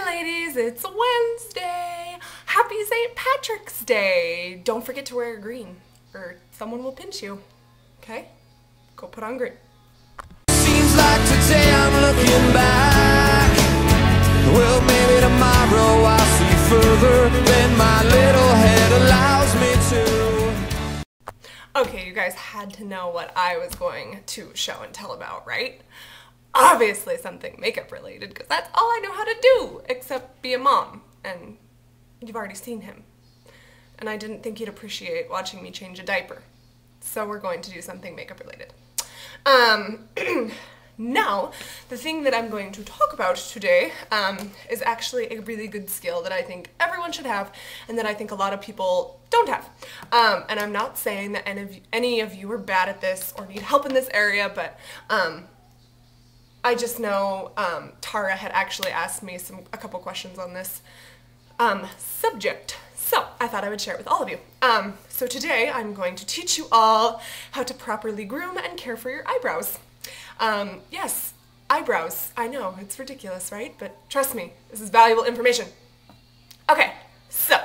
Hey ladies, it's Wednesday! Happy St. Patrick's Day! Don't forget to wear green or someone will pinch you. Okay? Go put on green. Seems like today I'm looking back. Well, maybe tomorrow I'll see further than my little head allows me to. Okay, you guys had to know what I was going to show and tell about, right? Obviously something makeup related, because that's all I know how to do, except be a mom, and you've already seen him. And I didn't think you'd appreciate watching me change a diaper. So we're going to do something makeup related. Now, the thing that I'm going to talk about today is actually a really good skill that I think everyone should have and that I think a lot of people don't have. And I'm not saying that any of you are bad at this or need help in this area, but I just know Tara had actually asked me a couple questions on this subject. So I thought I would share it with all of you. So today I'm going to teach you all how to properly groom and care for your eyebrows. Yes, eyebrows. I know, it's ridiculous, right? But trust me, this is valuable information. Okay, so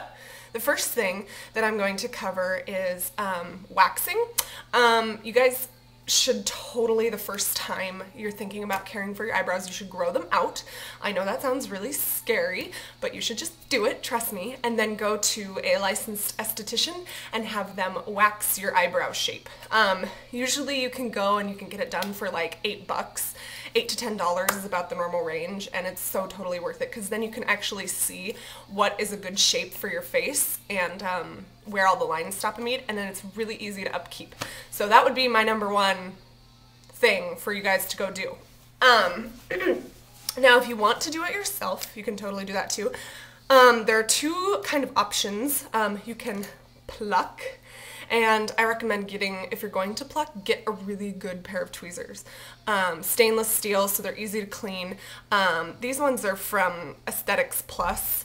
the first thing that I'm going to cover is waxing. You guys should totally, the first time you're thinking about caring for your eyebrows, you should grow them out. I know that sounds really scary, but you should just do it, trust me, and then go to a licensed esthetician and have them wax your eyebrow shape. Usually you can go and you can get it done for like $8. $8 to $10 is about the normal range, and it's so totally worth it because then you can actually see what is a good shape for your face and where all the lines stop and meet, and then it's really easy to upkeep. So that would be my number one thing for you guys to go do. Now if you want to do it yourself, you can totally do that too. There are two kind of options. You can pluck, and I recommend getting, if you're going to pluck, get a really good pair of tweezers. Stainless steel, so they're easy to clean. These ones are from Aesthetics Plus,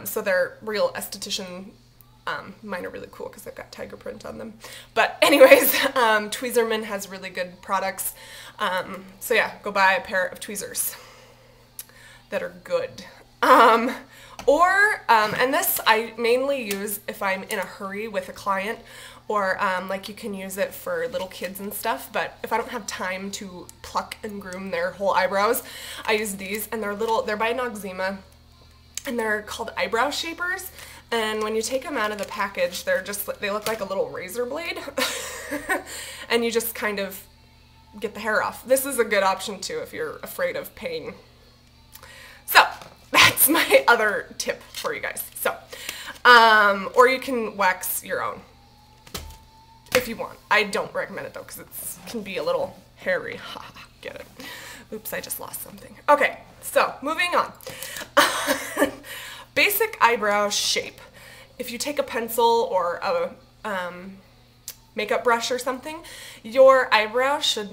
so they're real esthetician. Mine are really cool because they've got tiger print on them. But anyways, Tweezerman has really good products. So yeah, go buy a pair of tweezers that are good. And this I mainly use if I'm in a hurry with a client, or like you can use it for little kids and stuff, but if I don't have time to pluck and groom their whole eyebrows, I use these, and they're by Noxzema, and they're called eyebrow shapers. And when you take them out of the package, they look like a little razor blade, and you just kind of get the hair off. This is a good option too if you're afraid of pain. So that's my other tip for you guys. So, or you can wax your own if you want. I don't recommend it though because it can be a little hairy. Get it? Oops, I just lost something. Okay, so moving on. Basic eyebrow shape. If you take a pencil or a makeup brush or something, your eyebrow should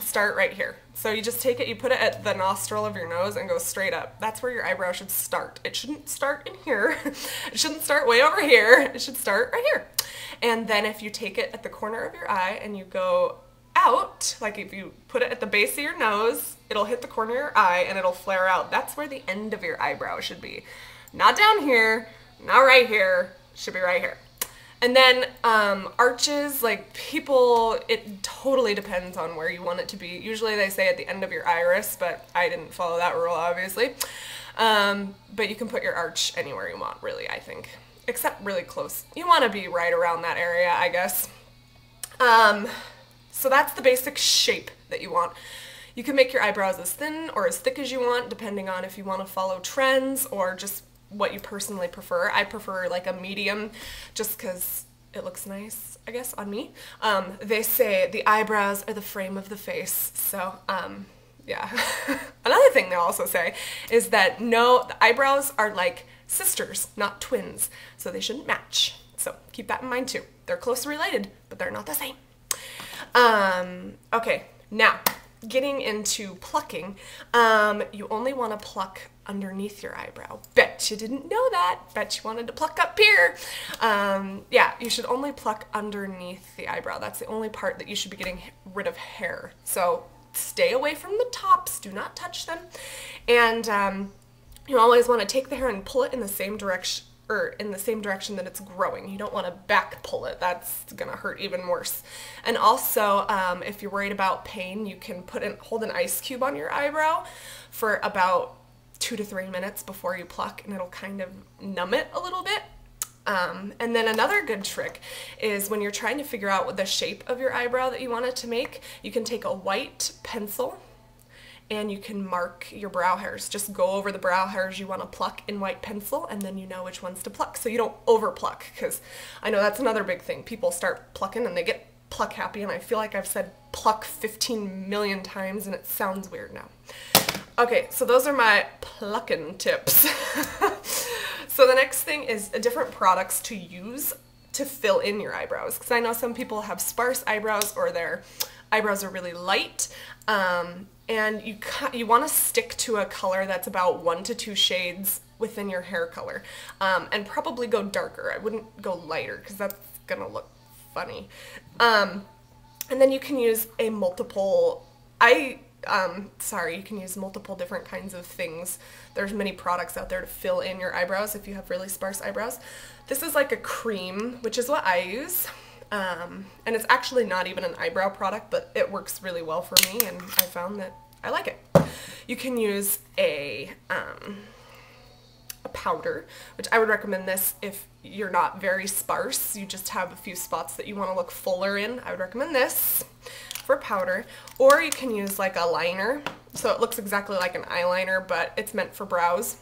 start right here. So you just take it, you put it at the nostril of your nose and go straight up. That's where your eyebrow should start. It shouldn't start in here. It shouldn't start way over here. It should start right here. And then if you take it at the corner of your eye and you go out, like if you put it at the base of your nose, it'll hit the corner of your eye and it'll flare out. That's where the end of your eyebrow should be. Not down here, not right here, should be right here. And then arches, like it totally depends on where you want it to be. Usually they say at the end of your iris, but I didn't follow that rule, obviously. But you can put your arch anywhere you want, really, I think. Except really close. You want to be right around that area, I guess. So that's the basic shape that you want. You can make your eyebrows as thin or as thick as you want, depending on if you want to follow trends or just what you personally prefer. I prefer like a medium just because it looks nice, I guess, on me. They say the eyebrows are the frame of the face, so yeah. Another thing they also say is that the eyebrows are like sisters, not twins, so they shouldn't match. So keep that in mind too. They're closely related, but they're not the same. Okay, now getting into plucking, you only want to pluck underneath your eyebrow. Bet you didn't know that. Bet you wanted to pluck up here. Yeah, you should only pluck underneath the eyebrow. That's the only part that you should be getting rid of hair. So stay away from the tops. Do not touch them. And you always want to take the hair and pull it in the same direction, or in the same direction that it's growing. You don't want to back pull it. That's gonna hurt even worse. And also, if you're worried about pain, you can hold an ice cube on your eyebrow for about 2 to 3 minutes before you pluck, and it'll kind of numb it a little bit. And then another good trick is when you're trying to figure out what the shape of your eyebrow that you want it to make, you can take a white pencil and you can mark your brow hairs. Just go over the brow hairs you want to pluck in white pencil, and then you know which ones to pluck, so you don't over pluck, because I know that's another big thing. People start plucking and they get pluck happy, and I feel like I've said pluck 15 million times and it sounds weird now. Okay, so those are my plucking tips. So the next thing is different products to use to fill in your eyebrows, because I know some people have sparse eyebrows or their eyebrows are really light, and you want to stick to a color that's about 1 to 2 shades within your hair color, and probably go darker. I wouldn't go lighter because that's gonna look funny. And then you can use you can use multiple different kinds of things. There's many products out there to fill in your eyebrows if you have really sparse eyebrows. This is like a cream, which is what I use. And it's actually not even an eyebrow product, but it works really well for me, and I found that I like it. You can use a powder, which I would recommend this if you're not very sparse, you just have a few spots that you want to look fuller in. I would recommend this for powder. Or you can use like a liner, so it looks exactly like an eyeliner, but it's meant for brows.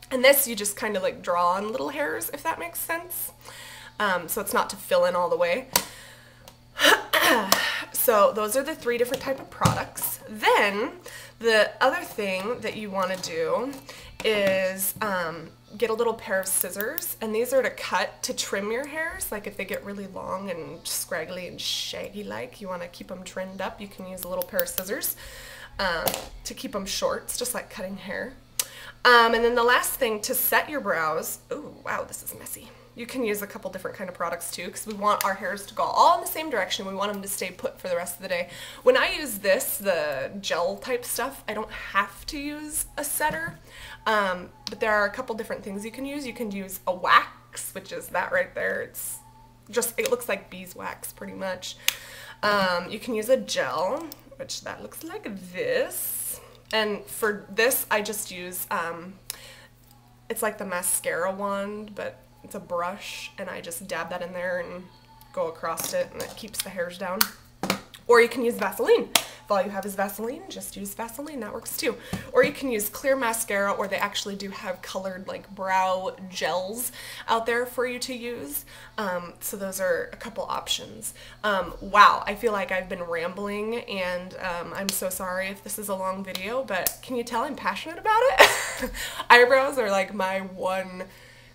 And this you just kind of like draw on little hairs, if that makes sense. So it's not to fill in all the way. So those are the 3 different type of products. Then the other thing that you want to do is get a little pair of scissors, and these are to trim your hairs. Like if they get really long and scraggly and shaggy like, you want to keep them trimmed up, you can use a little pair of scissors to keep them short. It's just like cutting hair. And then the last thing, to set your brows, oh wow, this is messy. You can use a couple different kind of products too, because we want our hairs to go all in the same direction. We want them to stay put for the rest of the day. When I use this, the gel type stuff, I don't have to use a setter, but there are a couple different things you can use. You can use a wax, which is that right there. It looks like beeswax pretty much. You can use a gel, which that looks like this. And for this, I just use, it's like the mascara wand, but it's a brush, and I just dab that in there and go across it, and it keeps the hairs down. Or you can use Vaseline. If all you have is Vaseline, just use Vaseline, that works too. Or you can use clear mascara, or they actually do have colored like brow gels out there for you to use. So those are a couple options. Wow, I feel like I've been rambling, and I'm so sorry if this is a long video, but can you tell I'm passionate about it? Eyebrows are like my one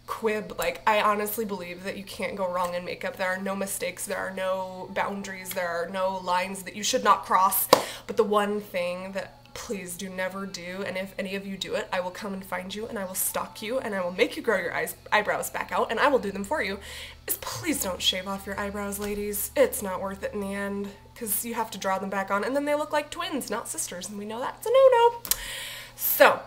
quib. Like, I honestly believe that you can't go wrong in makeup. There are no mistakes, there are no boundaries, there are no lines that you should not cross. But the one thing that please do never do, and if any of you do it, I will come and find you, and I will stalk you, and I will make you grow your eyebrows back out, and I will do them for you, is please don't shave off your eyebrows, ladies. It's not worth it in the end, because you have to draw them back on, and then they look like twins, not sisters, and we know that's a no-no. So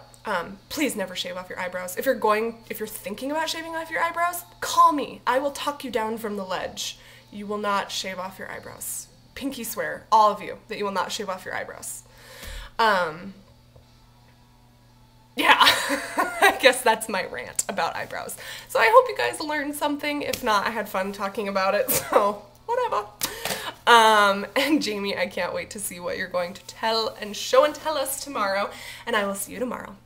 please never shave off your eyebrows. If you're thinking about shaving off your eyebrows, call me. I will talk you down from the ledge. You will not shave off your eyebrows. Pinky swear, all of you, that you will not shave off your eyebrows. Yeah, I guess that's my rant about eyebrows. So I hope you guys learned something. If not, I had fun talking about it, so whatever. And Jamie, I can't wait to see what you're going to tell and show and tell us tomorrow, and I will see you tomorrow.